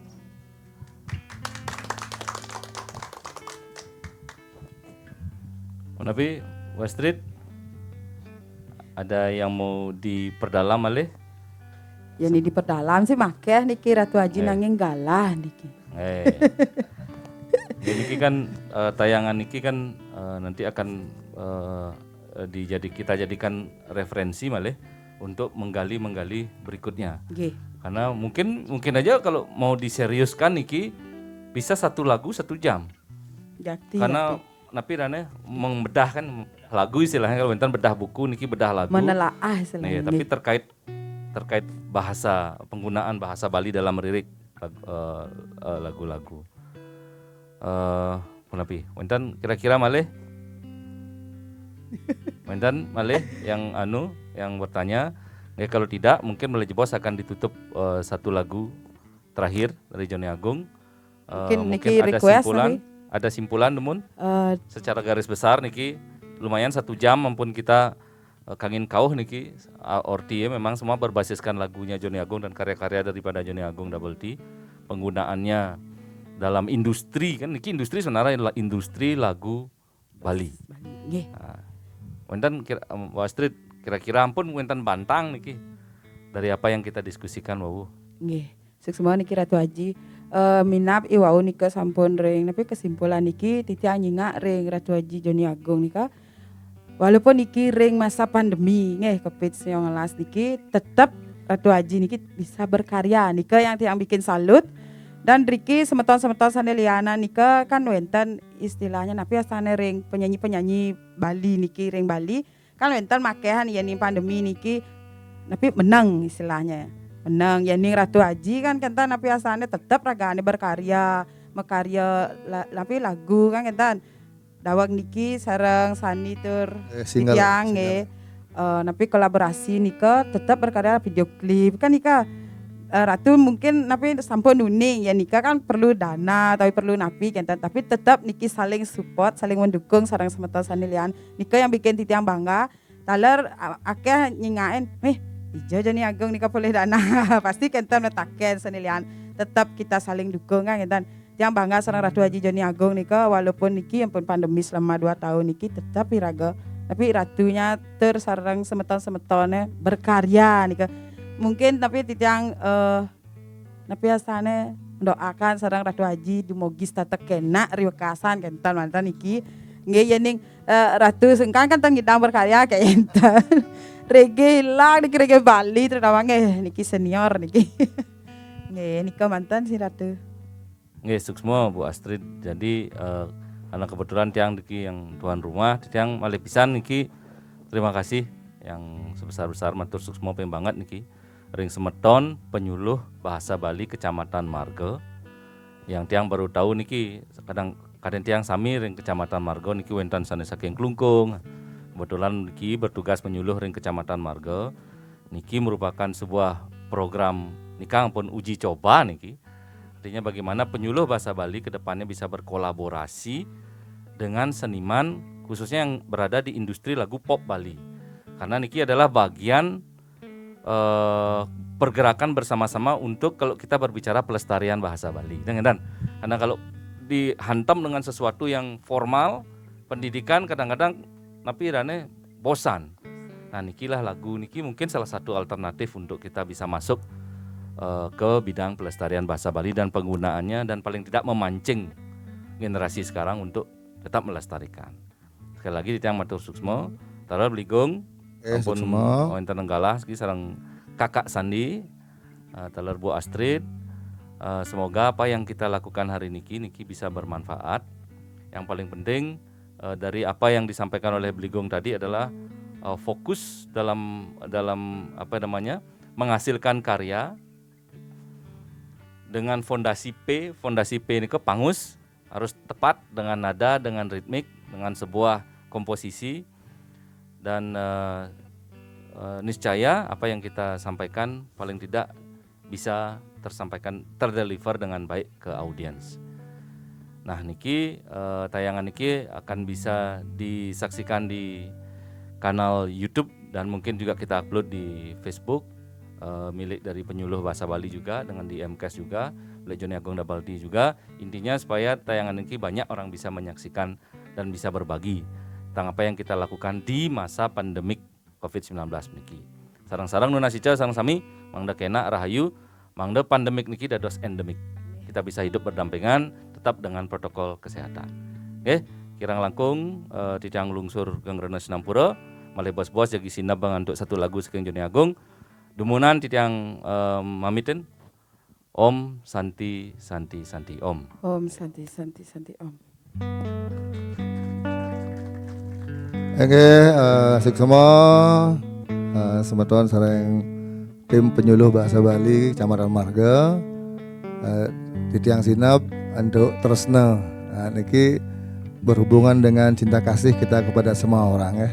A: Tapi Westrid ada yang mau diperdalam malih?
C: Ya ini diperdalam sih makeh niki Ratu Haji nanging galah niki.
A: Niki kan tayangan niki kan nanti akan kita jadikan referensi malih untuk menggali berikutnya.
C: Nggih.
A: Karena mungkin aja kalau mau diseriuskan niki bisa 1 lagu 1 jam.
C: Jakti.
A: Karena napi rane membedah kan lagu istilahnya, kalau enten bedah buku niki bedah lagu.
C: Menelaah istilahnya.
A: Tapi terkait bahasa, penggunaan bahasa Bali dalam lirik lagu-lagu. Punapi, wenten kira-kira malih? Wenten malih yang bertanya. Kalau tidak mungkin Malih Bos akan ditutup 1 lagu terakhir dari Joni Agung. Mungkin ada simpulan. Ada simpulan namun secara garis besar niki lumayan 1 jam maupun kita kangin kauh niki orti memang semua berbasiskan lagunya Joni Agung dan karya-karya daripada Joni Agung Double T. Penggunaannya dalam industri kan niki industri sebenarnya adalah industri lagu Bali.
C: Nggih.
A: Wenten Wastrid kira-kira ampun wenten bantang niki dari apa yang kita diskusikan wau.
C: Nggih. Semua niki Ratu Haji minap iwau nika sampun ring tapi kesimpulan niki titiang nyingak ring Ratu Haji Joni Agung nika walaupun niki ring masa pandemi nggih Covid-19 niki tetap Ratu Haji niki bisa berkarya nika yang tiang bikin salut dan Riki semeton-semeton sane liana nika kan wenten istilahnya napi asane ring penyanyi-penyanyi Bali niki ring Bali kan wenten makehan yani pandemi niki napi menang istilahnya menang yani Ratu Haji kan kentan napi asane tetap ragane berkarya mekarya napi lagu kan kentan dawak niki sareng Sani tur titiang nggih napi kolaborasi nika tetap berkarya video klip kan nika Ratu mungkin napi sampun nuning ya nika kan perlu dana tapi perlu napi kentan tapi tetap niki saling support saling mendukung sareng semeton Sani lian nika yang bikin titiang bangga taler akeh nyingain ijo Joni Agung nika boleh dana pasti kentan metaken senilian tetap kita saling dukung kan kentan yang bangga sareng Ratu Haji Joni Agung nika walaupun niki ampun pandemi selama 2 tahun niki tetap iraga tapi ratunya tersareng semeton-semetonnya berkarya nika mungkin tapi titiang napi asane mendoakan sareng Ratu Haji dumogis tatek kena riwekasan kentan mantan niki nggih yening Ratu sengkang kan ngidang berkarya kayak enten reggae hilang niki reggae Bali terutama niki senior niki nggih nika mantan si Ratu
A: nggih suksmo Bu Astrid jadi karena kebetulan tiang niki yang tuan rumah tiang malih pisan niki terima kasih yang sebesar-besar matur suksmo banget niki ring semeton penyuluh bahasa Bali Kecamatan Marga yang tiang baru tahu niki kadang tiang sami ring Kecamatan Marga niki wenten sanes saking Klungkung. Kebetulan niki bertugas penyuluh ring Kecamatan Marga. Niki merupakan sebuah program nikah pun uji coba niki. Artinya bagaimana penyuluh bahasa Bali ke depannya bisa berkolaborasi dengan seniman khususnya yang berada di industri lagu pop Bali. Karena niki adalah bagian pergerakan bersama-sama untuk kalau kita berbicara pelestarian bahasa Bali. Dan karena kalau dihantam dengan sesuatu yang formal pendidikan kadang-kadang tapi rane bosan. Nah nikilah lagu niki mungkin salah satu alternatif untuk kita bisa masuk ke bidang pelestarian bahasa Bali dan penggunaannya dan paling tidak memancing generasi sekarang untuk tetap melestarikan. Sekali lagi ditiang matur suksmo, taruh beligong, ampun enten Nenggala, sareng Kakak Sandi, taruh Bu Astrid. Semoga apa yang kita lakukan hari niki bisa bermanfaat. Yang paling penting dari apa yang disampaikan oleh Beligong tadi adalah fokus dalam menghasilkan karya dengan fondasi P ini pangus harus tepat dengan nada, dengan ritmik, dengan sebuah komposisi dan niscaya apa yang kita sampaikan paling tidak bisa terdeliver dengan baik ke audiens. Nah niki tayangan niki akan bisa disaksikan di kanal YouTube dan mungkin juga kita upload di Facebook milik dari penyuluh bahasa Bali juga dengan di MCAS juga milik Joni Agung Double T juga. Intinya supaya tayangan niki banyak orang bisa menyaksikan dan bisa berbagi tentang apa yang kita lakukan di masa pandemik COVID-19 niki. Sarang-sarang nuna sica sarang sami mangda kena rahayu, mangda pandemik niki dados endemik. Kita bisa hidup berdampingan tetap dengan protokol kesehatan. Oke, kirang langkung titiang lungsur Gengrena Sinampura, malih bos-bos jagi sinab untuk satu lagu saking Joni Agung. Dumunan titiang mamiten. Om Santi Santi Santi Om.
C: Om Santi Santi Santi Om.
B: Oke, sik semua semeton sareng tim penyuluh bahasa Bali Kecamatan Marga, titiang sinap untuk tresna. Nah, niki berhubungan dengan cinta kasih kita kepada semua orang ya.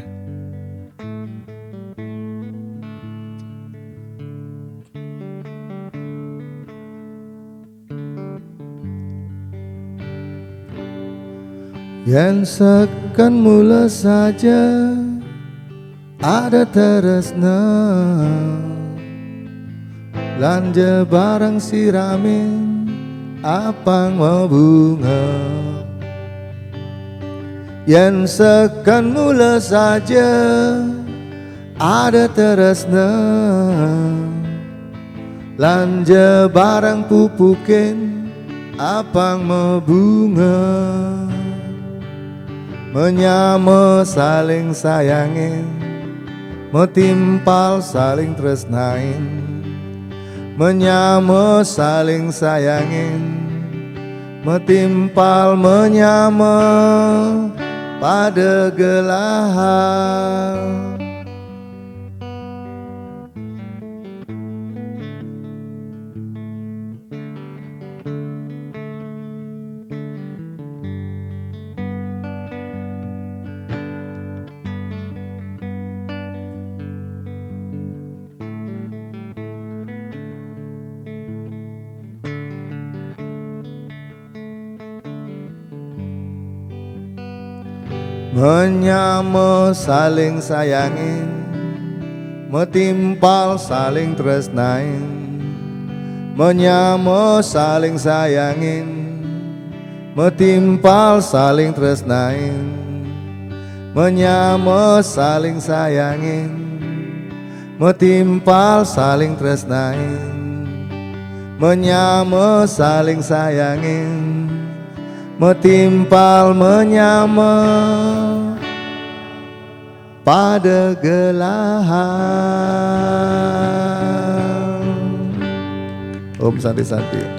B: Yang sekan mula saja ada teresna, lanja barang siramin apang mau bunga. Yang sekan mula saja ada teresna, lanja barang pupukin apang mau bunga. Menyama saling sayangin, metimpal saling tresnain. Menyama saling sayangin, metimpal menyama pada gelahan. Menyama saling sayangin, metimpal saling tresnain. Menyama saling sayangin, metimpal saling tresnain. Menyama saling sayangin, metimpal saling tresnain. Menyama saling sayangin, metimpal menyama pada gelahan. Om Santi Santi.